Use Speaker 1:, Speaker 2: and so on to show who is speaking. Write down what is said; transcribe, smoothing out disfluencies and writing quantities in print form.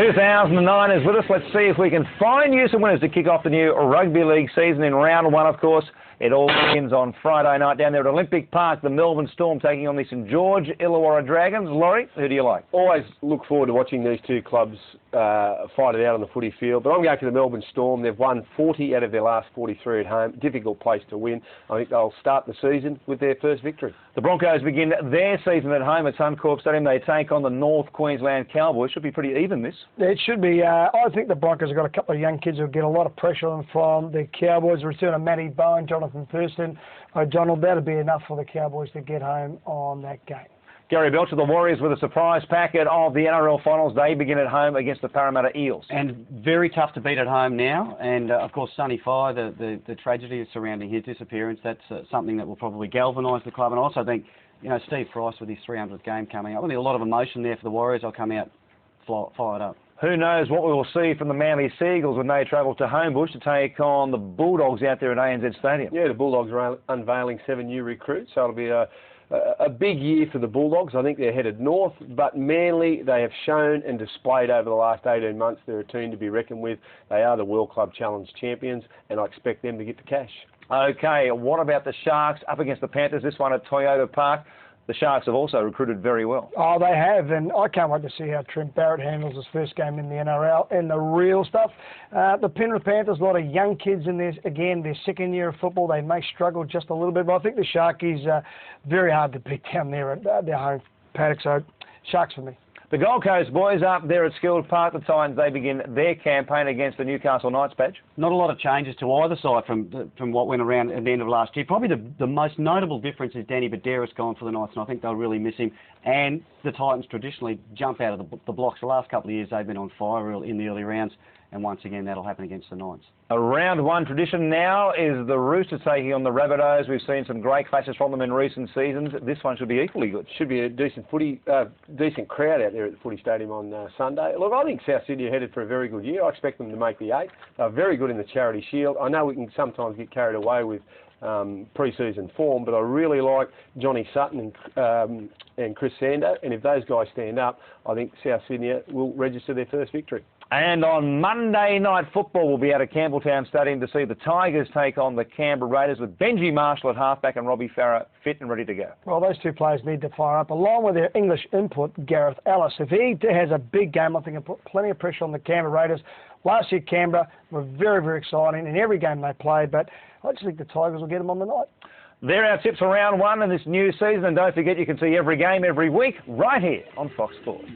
Speaker 1: 2009 is with us. Let's see if we can find you some winners to kick off the new rugby league season in round one, of course. It all begins on Friday night down there at Olympic Park. The Melbourne Storm taking on the St George Illawarra Dragons. Laurie, who do you like?
Speaker 2: Always look forward to watching these two clubs fight it out on the footy field. But I'm going to the Melbourne Storm. They've won 40 out of their last 43 at home. Difficult place to win. I think they'll start the season with their first victory.
Speaker 1: The Broncos begin their season at home at Suncorp Stadium. They take on the North Queensland Cowboys. Should be pretty even, this.
Speaker 3: It should be. I think the Broncos have got a couple of young kids who'll get a lot of pressure on them from the Cowboys. The return of Matty Bowen, Jonathan Thurston, O'Donnell. That'll be enough for the Cowboys to get home on that game.
Speaker 1: Gary Belcher, the Warriors, with a surprise packet of the NRL finals. They begin at home against the Parramatta Eels.
Speaker 4: And very tough to beat at home now. And, of course, Sonny Fire, the tragedy surrounding his disappearance, that's something that will probably galvanise the club. And I also think, you know, Steve Price with his 300th game coming up. I think a lot of emotion there for the Warriors. I'll come out fired up.
Speaker 1: Who knows what we will see from the Manly Seagulls when they travel to Homebush to take on the Bulldogs out there at ANZ Stadium.
Speaker 2: Yeah, the Bulldogs are unveiling 7 new recruits, so it'll be a big year for the Bulldogs. I think they're headed north, but Manly, they have shown and displayed over the last 18 months they're a team to be reckoned with. They are the World Club Challenge champions, and I expect them to get the cash.
Speaker 1: OK, what about the Sharks up against the Panthers? This one at Toyota Park. The Sharks have also recruited very well.
Speaker 3: Oh, they have, and I can't wait to see how Trent Barrett handles his first game in the NRL and the real stuff. The Penrith Panthers, a lot of young kids in there. Again, their second year of football. They may struggle just a little bit, but I think the Sharkies are very hard to beat down there at their home paddock, so Sharks for me.
Speaker 1: The Gold Coast boys up there at Skilled Park. The Titans, they begin their campaign against the Newcastle Knights, Badge.
Speaker 4: Not a lot of changes to either side from what went around at the end of last year. Probably the most notable difference is Danny Badera's gone for the Knights, and I think they'll really miss him. And the Titans traditionally jump out of the blocks. The last couple of years they've been on fire in the early rounds, and once again that'll happen against the Knights.
Speaker 1: A round one tradition now is the Roosters taking on the Rabbitohs. We've seen some great clashes from them in recent seasons. This one should be equally good.
Speaker 2: Should be a decent crowd out there at the footy stadium on Sunday. Look, I think South Sydney are headed for a very good year. I expect them to make the 8. They're very good in the Charity Shield. I know we can sometimes get carried away with pre-season form, but I really like Johnny Sutton and Chris Sando, and if those guys stand up, I think South Sydney will register their first victory.
Speaker 1: And on Monday night football, we'll be out at Campbelltown Stadium to see the Tigers take on the Canberra Raiders with Benji Marshall at halfback and Robbie Farah fit and ready to go.
Speaker 3: Well, those two players need to fire up, along with their English input, Gareth Ellis. If he has a big game, I think he'll put plenty of pressure on the Canberra Raiders. Last year, Canberra were very, very exciting in every game they played, but I just think the Tigers will get them on the night.
Speaker 1: They're our tips for round one in this new season, and don't forget you can see every game every week right here on Fox Sports.